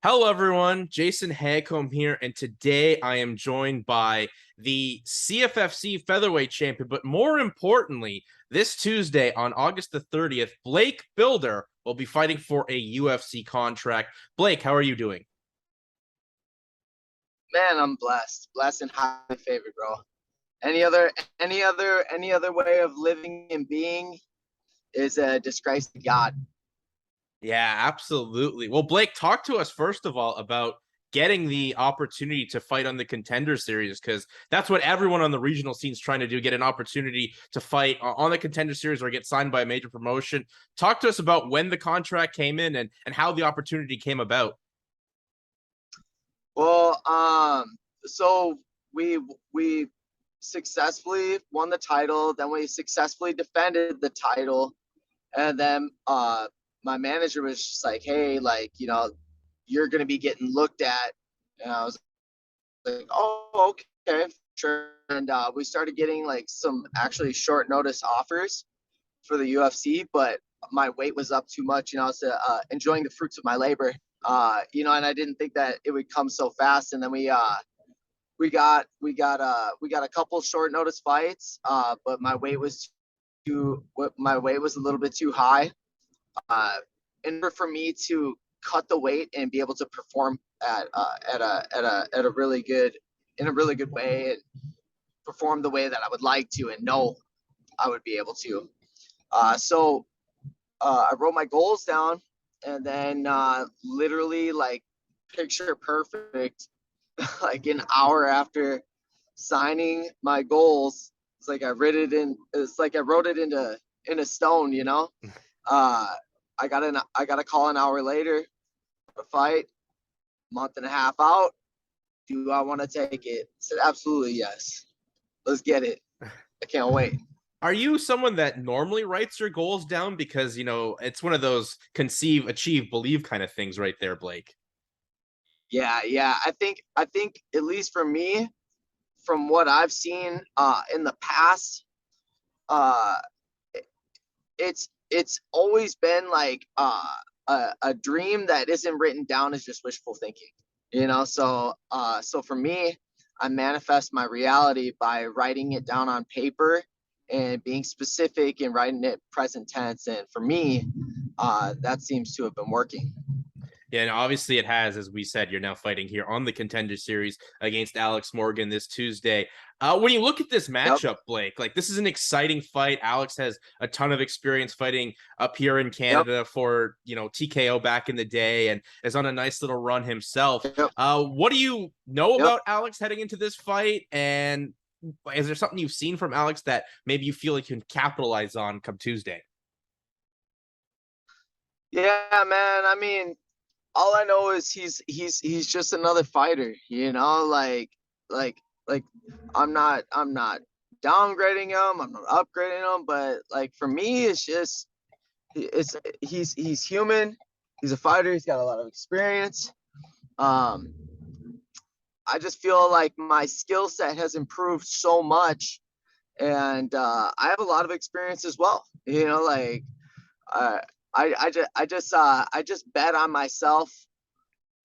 Hello, everyone. Jason Hagcomb here, and today I am joined by the CFFC Featherweight Champion, but more importantly, this Tuesday on August the 30th, Blake Bilder will be fighting for a UFC contract. Blake, how are you doing? Man, I'm blessed. Blessed and highly favored, bro. Any other way of living and being is a disgrace to God. Yeah, absolutely. Well, Blake, talk to us first of all about getting the opportunity to fight on the Contender Series, because that's what everyone on the regional scene is trying to do, get an opportunity to fight on the Contender Series or get signed by a major promotion. Talk to us about when the contract came in and how the opportunity came about. Well, so we successfully won the title, then we successfully defended the title, and then my manager was just like, "Hey, like, you're gonna be getting looked at," and I was like, "Oh, okay, sure." And we started getting like some actually short notice offers for the UFC, but my weight was up too much. I was enjoying the fruits of my labor. And I didn't think that it would come so fast. And then we got a couple short notice fights, but my weight was a little bit too high. In order for me to cut the weight and be able to perform at a really good in a really good way and perform the way that I would like to and know I would be able to. So I wrote my goals down, and then literally like picture perfect, like an hour after signing my goals, it's like I wrote it in a stone, Uh, I got a call an hour later, a fight, month and a half out. Do I want to take it? I said absolutely yes. Let's get it. I can't wait. Are you someone that normally writes your goals down? Because, it's one of those conceive, achieve, believe kind of things right there, Blake. Yeah. I think at least for me, from what I've seen in the past, uh, it's always been like a dream that isn't written down is just wishful thinking, So for me, I manifest my reality by writing it down on paper and being specific and writing it present tense. And for me, that seems to have been working. Yeah, and obviously it has, as we said, you're now fighting here on the Contender Series against Alex Morgan this Tuesday. When you look at this Yep. matchup, Blake, like this is an exciting fight. Alex has a ton of experience fighting up here in Yep. Canada for, TKO back in the day and is on a nice little run himself. Yep. What do you know Yep. about Alex heading into this fight? And is there something you've seen from Alex that maybe you feel like you can capitalize on come Tuesday? Yeah, man. I mean, all I know is he's just another fighter, like like I'm not downgrading him, I'm not upgrading him, but like for me, it's just it's he's human, he's a fighter, he's got a lot of experience. Um, I just feel like my skill set has improved so much, and I have a lot of experience as well. Uh, I just bet on myself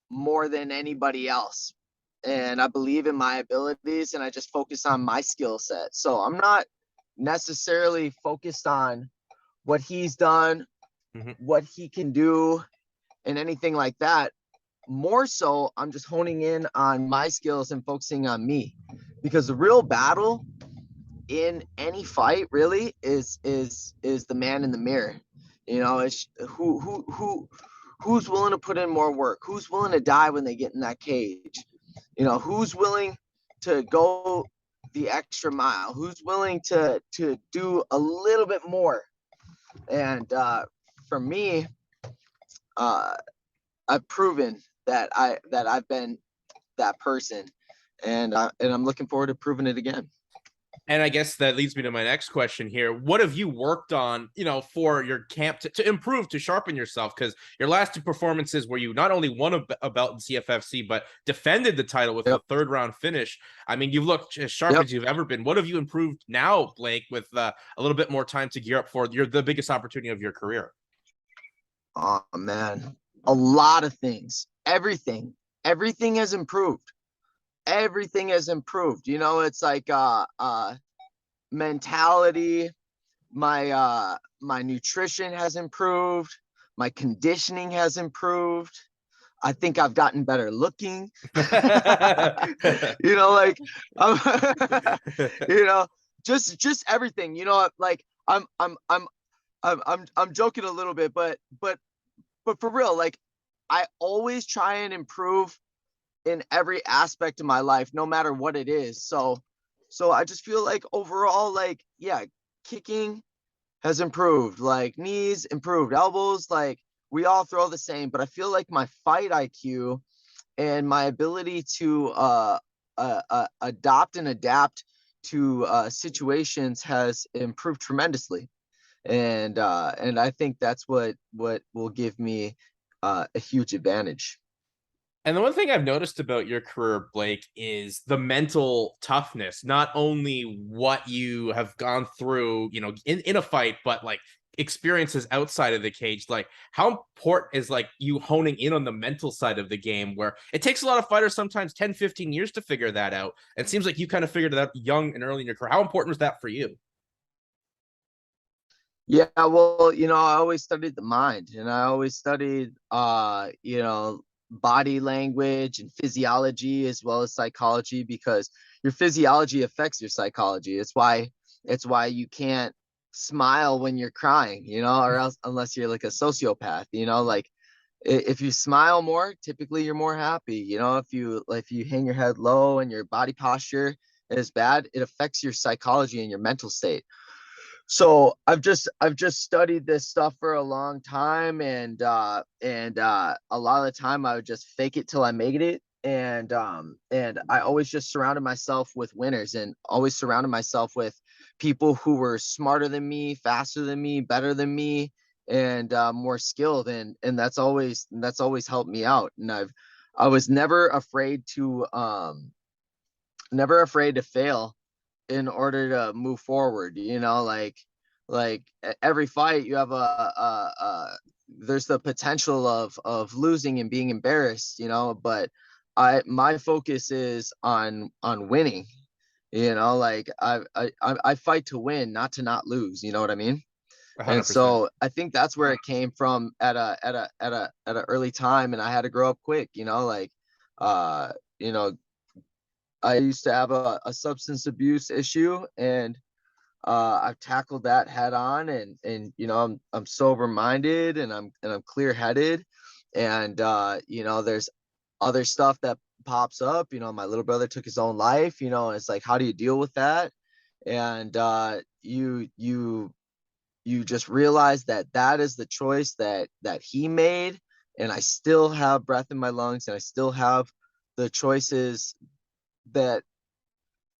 more than anybody else. And I believe in my abilities and I just focus on my skill set. So I'm not necessarily focused on what he's done, Mhm. what he can do, and anything like that. More so, I'm just honing in on my skills and focusing on me. Because the real battle in any fight really is the man in the mirror. It's who's willing to put in more work, who's willing to die when they get in that cage, who's willing to go the extra mile, who's willing to do a little bit more. And for me, uh, I've proven that I've been that person, and I'm looking forward to proving it again. And I guess that leads me to my next question here. What have you worked on, for your camp to improve, to sharpen yourself? Because your last two performances where you not only won a belt in CFFC, but defended the title with a Yep. third round finish. I mean, you've looked as sharp Yep. as you've ever been. What have you improved now, Blake, with a little bit more time to gear up for the biggest opportunity of your career? Oh man, a lot of things. everything has improved. Everything has improved. You know, it's like mentality, my nutrition has improved, my conditioning has improved. I think I've gotten better looking. You know, like you know, just everything. You know, like I'm joking a little bit, but for real, like I always try and improve in every aspect of my life, no matter what it is. So I just feel like overall, like, yeah, kicking has improved, like knees improved, elbows, like we all throw the same, but I feel like my fight IQ and my ability to adopt and adapt to situations has improved tremendously. And I think that's what will give me a huge advantage. And the one thing I've noticed about your career, Blake, is the mental toughness. Not only what you have gone through, you know, in a fight, but like experiences outside of the cage. Like, how important is like you honing in on the mental side of the game, where it takes a lot of fighters sometimes 10, 15 years to figure that out. And it seems like you kind of figured it out young and early in your career. How important was that for you? Yeah, well, you know, I always studied the mind, and I always studied you know, body language and physiology as well as psychology, because your physiology affects your psychology. It's why you can't smile when you're crying, you know, or else unless you're like a sociopath, you know, like if you smile more, typically you're more happy. You know, if you hang your head low and your body posture is bad, it affects your psychology and your mental state. So I've just studied this stuff for a long time, and a lot of the time I would just fake it till I made it. And I always just surrounded myself with winners, and always surrounded myself with people who were smarter than me, faster than me, better than me, and more skilled. And that's always helped me out. And I was never afraid to fail in order to move forward. You know, like every fight you have there's the potential of losing and being embarrassed, you know, but my focus is on winning. You know, like I fight to win, not to not lose, you know what I mean? And 100%. so I think that's where it came from at a early time, and I had to grow up quick, you know, like uh you know, I used to have a substance abuse issue, and I've tackled that head on, and you know, I'm sober minded, and I'm clear headed, and you know, there's other stuff that pops up. You know, my little brother took his own life. You know, and it's like, how do you deal with that? And you just realize that that is the choice that he made, and I still have breath in my lungs, and I still have the choices that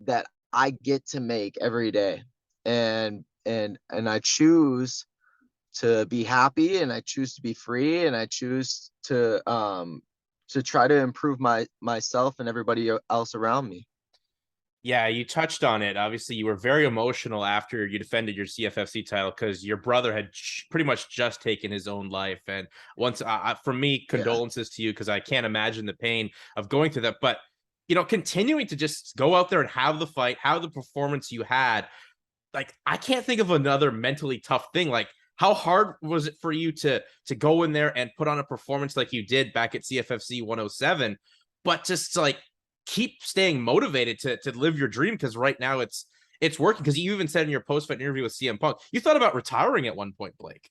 that I get to make every day. And I choose to be happy, and I choose to be free, and I choose to try to improve myself and everybody else around me. Yeah, you touched on it. Obviously, you were very emotional after you defended your CFFC title because your brother had pretty much just taken his own life. And once, for me, Yeah. condolences to you because I can't imagine the pain of going through that. But you know, continuing to just go out there and have the fight, have the performance you had. Like, I can't think of another mentally tough thing. Like, how hard was it for you to go in there and put on a performance like you did back at CFFC 107, but just like keep staying motivated to live your dream? Because right now it's working. Because you even said in your post fight interview with CM Punk, you thought about retiring at one point, Blake.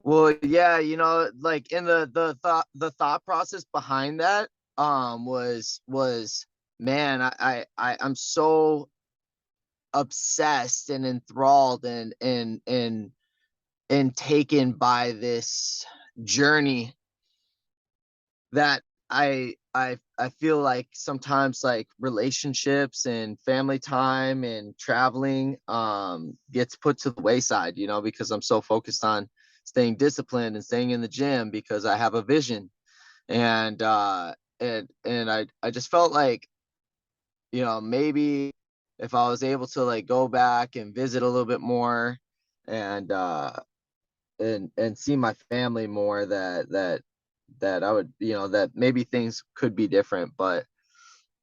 Well, yeah, you know, like in the thought process behind that was, man, I'm so obsessed and enthralled and taken by this journey that I feel like sometimes, like, relationships and family time and traveling gets put to the wayside, you know, because I'm so focused on staying disciplined and staying in the gym because I have a vision. And I just felt like, you know, maybe if I was able to like go back and visit a little bit more, and and see my family more, that that I would, that maybe things could be different. But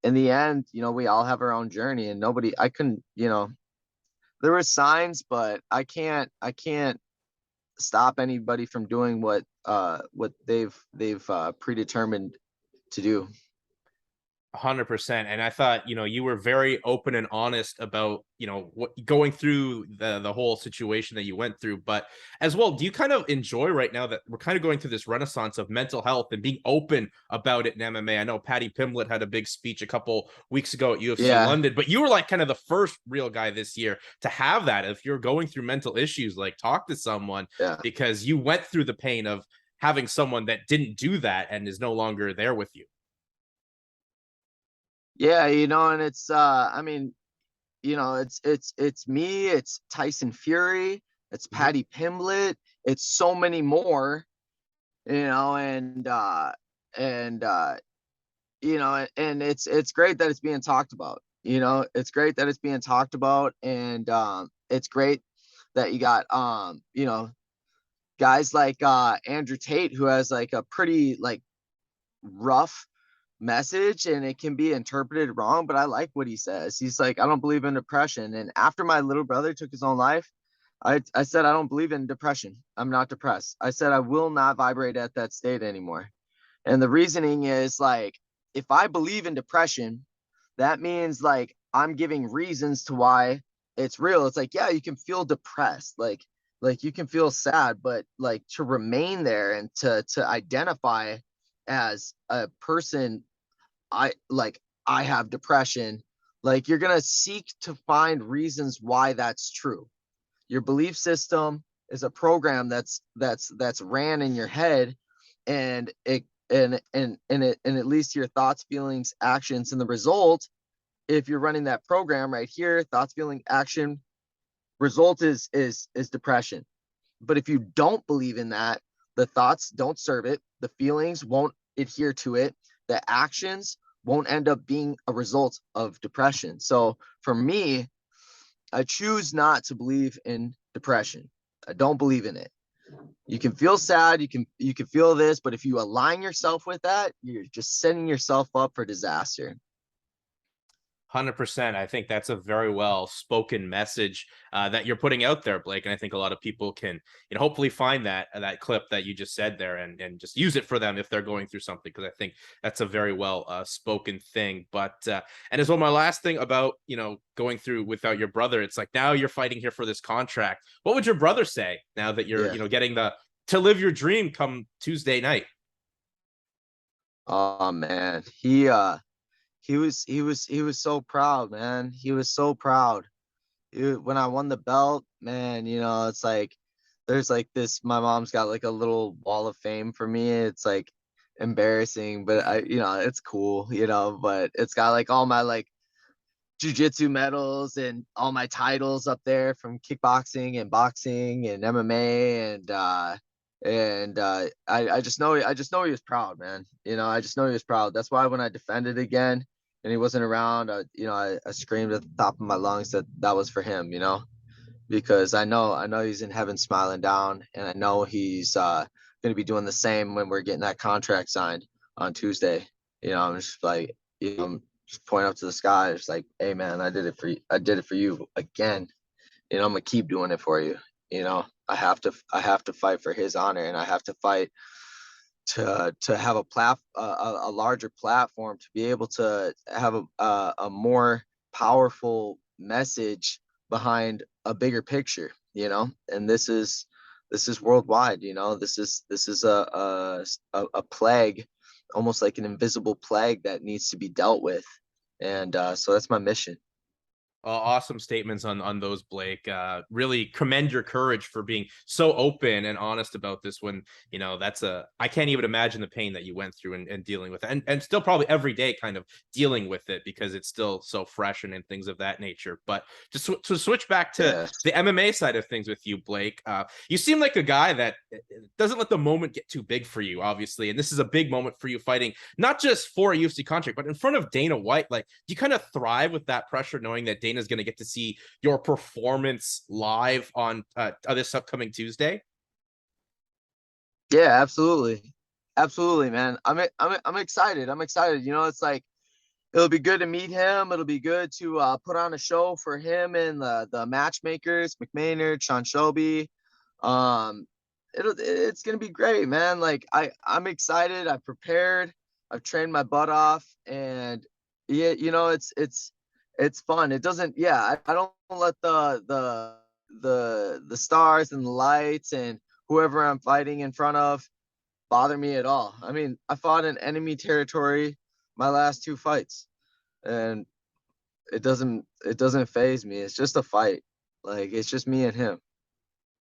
in the end, we all have our own journey, and I couldn't, there were signs, but I can't stop anybody from doing what they've predetermined to do. 100%. And I thought, you were very open and honest about, what going through the whole situation that you went through. But as well, do you kind of enjoy right now that we're kind of going through this renaissance of mental health and being open about it in MMA? I know Paddy Pimblett had a big speech a couple weeks ago at UFC Yeah, London, but you were like kind of the first real guy this year to have that. If you're going through mental issues, like talk to someone, yeah, because you went through the pain of having someone that didn't do that and is no longer there with you. yeah. And it's I mean, it's me, it's Tyson Fury, it's Mhm. Paddy Pimblett, it's so many more, and and it's great that it's being talked about. It's great that it's being talked about, and it's great that you got guys like Andrew Tate, who has like a pretty like rough message, and it can be interpreted wrong, but I like what he says. He's like, I don't believe in depression. And after my little brother took his own life, I said, I don't believe in depression. I'm not depressed. I said, I will not vibrate at that state anymore. And the reasoning is like, if I believe in depression, that means like I'm giving reasons to why it's real. It's like, yeah, you can feel depressed, like you can feel sad, but like to remain there and to identify as a person, I have depression, like you're gonna seek to find reasons why that's true. Your belief system is a program that's ran in your head, and it leads to your thoughts, feelings, actions, and the result, if you're running that program right here, thoughts, feeling, action, result is depression. But if you don't believe in that, the thoughts don't serve it, the feelings won't adhere to it, the actions won't end up being a result of depression. So for me, I choose not to believe in depression. I don't believe in it. You can feel sad, you can feel this, but if you align yourself with that, you're just setting yourself up for disaster. 100%. I think that's a very well spoken message that you're putting out there, Blake. And I think a lot of people can, hopefully find that clip that you just said there and just use it for them if they're going through something. Because I think that's a very well spoken thing. But and as well, my last thing about going through without your brother, it's like now you're fighting here for this contract. What would your brother say now that you're Yeah. getting the to live your dream come Tuesday night? Oh man. He was so proud, man. He was so proud. When I won the belt, man, it's like there's like this. My mom's got like a little wall of fame for me. It's like embarrassing, but it's cool, but it's got like all my like jujitsu medals and all my titles up there from kickboxing and boxing and MMA, I just know he was proud, man. I just know he was proud. That's why when I defended again and he wasn't around, I screamed at the top of my lungs that that was for him, because I know he's in heaven smiling down, and I know he's going to be doing the same when we're getting that contract signed on Tuesday. I'm just like, just point up to the sky. It's like, hey man, I did it for you. I did it for you again. I'm gonna keep doing it for you. I have to fight for his honor, and I have to fight to have a larger platform, to be able to have a more powerful message behind a bigger picture, and this is worldwide. This is a plague, almost like an invisible plague that needs to be dealt with, and so that's my mission. Awesome statements on those, Blake. Really commend your courage for being so open and honest about this. When that's I can't even imagine the pain that you went through and dealing with it, and still probably every day kind of dealing with it because it's still so fresh and things of that nature. But just to switch back to Yes. the MMA side of things with you, Blake, you seem like a guy that doesn't let the moment get too big for you, obviously, and this is a big moment for you, fighting not just for a UFC contract, but in front of Dana White. Like, do you kind of thrive with that pressure, knowing that Dana's going to get to see your performance live on this upcoming Tuesday? Yeah, absolutely. Absolutely, man. I'm excited. I'm excited. You know, it's like it'll be good to meet him. It'll be good to put on a show for him and the matchmakers, McMaynard, Sean Shelby. Um, it's gonna be great, man. Like I'm excited. I've prepared. I've trained my butt off, and yeah, you know, it's fun. It doesn't. Yeah, I don't let the stars and the lights and whoever I'm fighting in front of bother me at all. I mean, I fought in enemy territory my last two fights, and it doesn't phase me. It's just a fight. Like it's just me and him.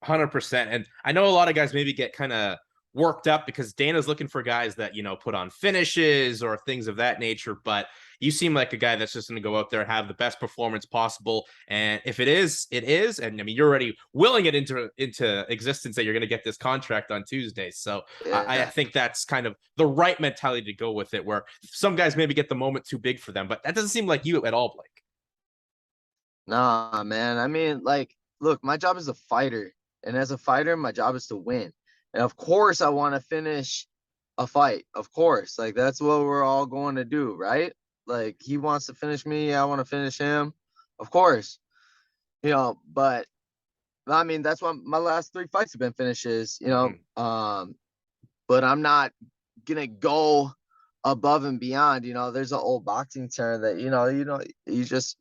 100%. And I know a lot of guys maybe get kind of worked up because Dana's looking for guys that, put on finishes or things of that nature. But you seem like a guy that's just going to go out there and have the best performance possible. And if it is, it is. And I mean, you're already willing it into existence that you're going to get this contract on Tuesday. So I Yeah. think that's kind of the right mentality to go with it, where some guys maybe get the moment too big for them. But that doesn't seem like you at all, Blake. Nah, man. I mean, like, look, my job is a fighter, and as a fighter, my job is to win. And of course, I want to finish a fight. Of course, like that's what we're all going to do, right? Like he wants to finish me, I want to finish him. Of course, but I mean, that's why my last three fights have been finishes. Mm-hmm. But I'm not gonna go above and beyond. There's an old boxing term that you just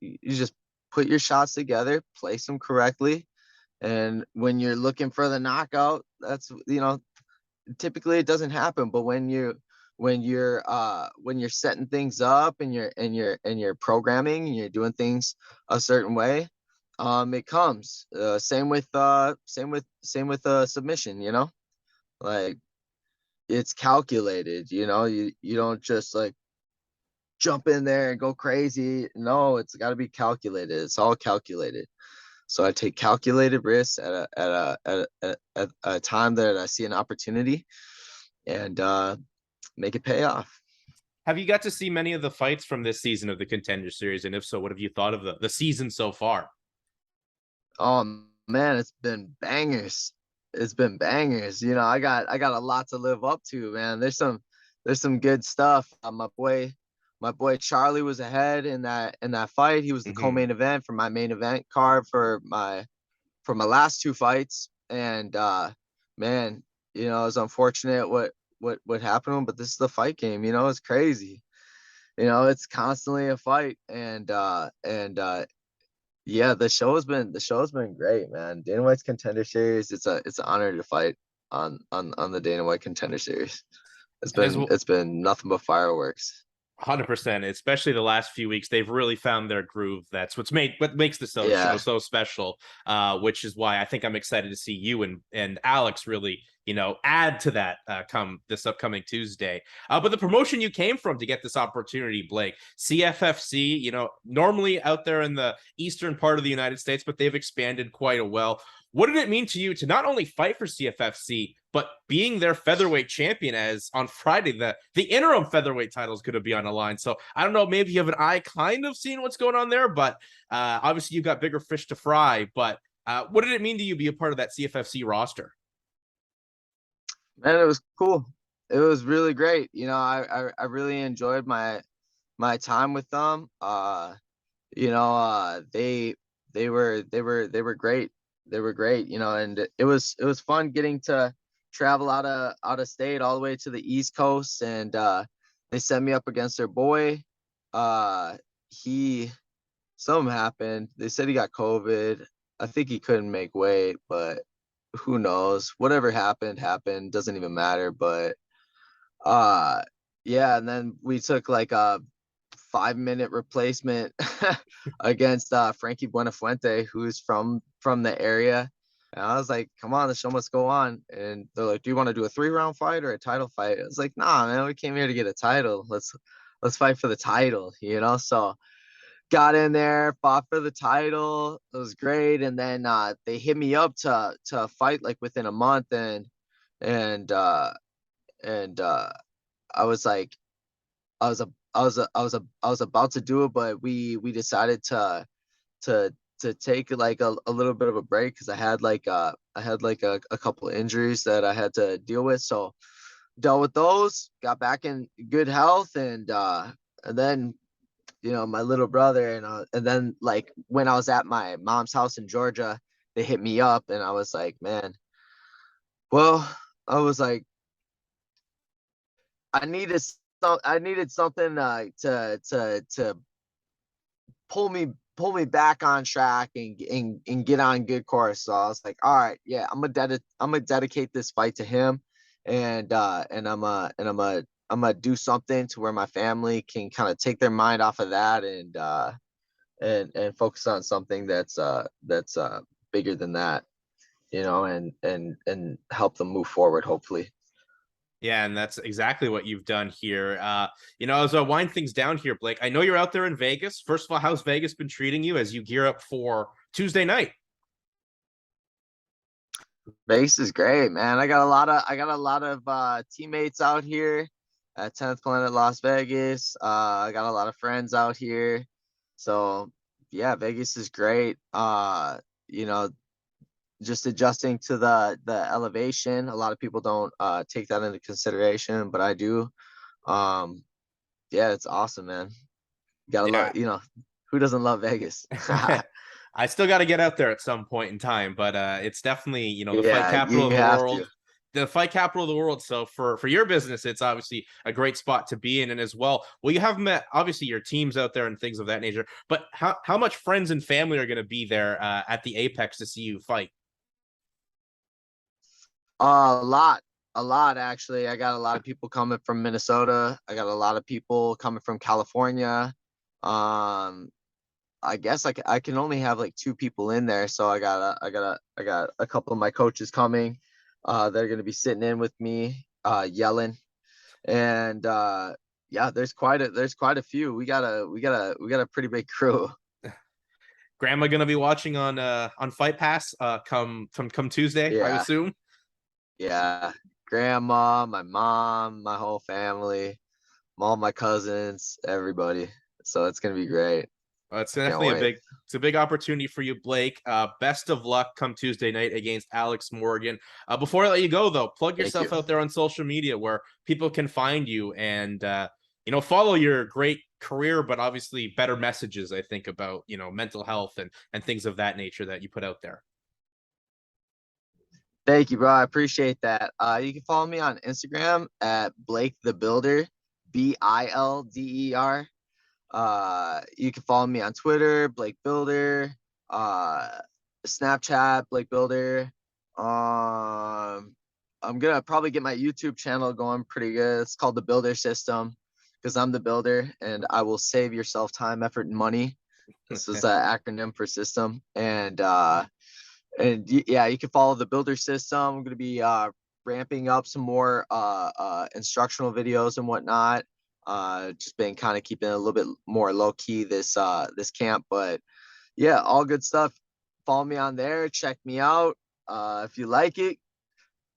put your shots together, place them correctly, and when you're looking for the knockout, that's typically it doesn't happen. But when you're setting things up and you're programming and you're doing things a certain way, it comes. Same with submission. Like it's calculated. You don't just like jump in there and go crazy. No, it's got to be calculated. It's all calculated. So I take calculated risks at a time that I see an opportunity, and make it pay off. Have you got to see many of the fights from this season of the Contender Series? And if so, what have you thought of the season so far? Oh man, it's been bangers. It's been bangers. I got a lot to live up to, man. There's some good stuff. My boy Charlie was ahead in that fight. He was the Mm-hmm. co-main event for my main event card for my last two fights. And man, it was unfortunate what happened, but this is the fight game. It's crazy. It's constantly a fight, and yeah, the show's been great, man. Dana White's Contender Series. It's an honor to fight on the Dana White Contender Series. It's And as been well, it's been nothing but fireworks. 100%, especially the last few weeks, they've really found their groove. That's what makes the show Yeah. so special. Which is why I think I'm excited to see you and Alex really, add to that come this upcoming Tuesday. But the promotion you came from to get this opportunity, Blake, CFFC, normally out there in the eastern part of the United States, but they've expanded quite a well. What did it mean to you to not only fight for CFFC, but being their featherweight champion, as on Friday, the interim featherweight title is going to be on the line. So I don't know, maybe you have an eye kind of seeing what's going on there, but obviously you've got bigger fish to fry. But what did it mean to you be a part of that CFFC roster? Man, it was cool. It was really great. I really enjoyed my time with them. They were great. They were great, and it was fun getting to travel out of state all the way to the East Coast, and they set me up against their boy. He Something happened. They said he got COVID. I think he couldn't make weight, but who knows? Whatever happened. Doesn't even matter. But uh yeah, and then we took like a 5-minute replacement against Frankie Buenafuente, who's from the area. And I was like, come on, the show must go on. And they're like, do you want to do a 3-round fight or a title fight? I was like, nah, man, we came here to get a title. Let's fight for the title. So got in there, fought for the title. It was great. And then they hit me up to fight like within a month, and and I was like, I was a I was about to do it, but we decided to take like a little bit of a break because I had like a couple of injuries that I had to deal with. So dealt with those, got back in good health, and then my little brother and then like when I was at my mom's house in Georgia, they hit me up, and I was like, man, well, I was like, I needed something to pull me back on track and get on good course. So I was like, all right, yeah, I'm gonna dedicate this fight to him, and I'm gonna do something to where my family can kind of take their mind off of that, and focus on something that's bigger than that, and help them move forward, hopefully. Yeah, and that's exactly what you've done here. As I wind things down here, Blake, I know you're out there in Vegas. First of all, how's Vegas been treating you as you gear up for Tuesday night? Vegas is great, man. I got a lot of teammates out here at 10th Planet Las Vegas. I got a lot of friends out here. So yeah, Vegas is great. You know, just adjusting to the elevation. A lot of people don't take that into consideration, but I do. Um, yeah, it's awesome, man. Gotta love, Yeah. who doesn't love Vegas? I still got to get out there at some point in time, but it's definitely, the fight Yeah, capital you of the have to. world. The fight capital of the world. So for your business, it's obviously a great spot to be in, and as well. Well, you have met obviously your teams out there and things of that nature. But how much friends and family are going to be there at the Apex to see you fight? A lot, a lot actually. I got a lot of people coming from Minnesota. I got a lot of people coming from California. Um, I guess I can only have like two people in there, so I got a couple of my coaches coming. They're gonna be sitting in with me, yelling, and yeah, there's quite a few. We got a pretty big crew. Grandma going to be watching on Fight Pass come Tuesday, I Yeah, assume. yeah. Grandma, my mom, my whole family, all my cousins, everybody. So it's gonna be great. It's I can't definitely wait. a big opportunity for you, Blake. Best of luck come Tuesday night against Alex Morgan. Before I let you go, though, plug Thank you. yourself out there on social media where people can find you and follow your great career, but obviously better messages. I think about mental health and things of that nature that you put out there. Thank you, bro. I appreciate that. You can follow me on Instagram at Blake the Builder, Bilder. You can follow me on Twitter, Blake Bilder, uh, Snapchat, Blake Bilder. I'm gonna probably get my YouTube channel going pretty good. It's called the Builder System because I'm the builder and I will save yourself time, effort, and money. This is an acronym for system. Yeah, you can follow the Builder System. I'm gonna be ramping up some more instructional videos and whatnot. Just been kind of keeping it a little bit more low key this camp, but yeah, all good stuff. Follow me on there. Check me out. If you like it,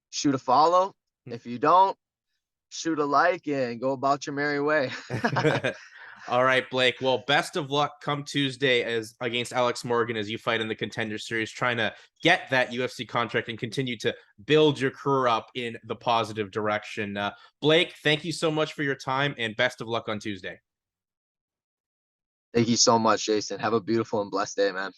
shoot a follow. If you don't, shoot a like and go about your merry way. All right, Blake. Well, best of luck come Tuesday as against Alex Morgan as you fight in the Contender Series, trying to get that UFC contract and continue to build your career up in the positive direction. Blake, thank you so much for your time and best of luck on Tuesday. Thank you so much, Jason. Have a beautiful and blessed day, man.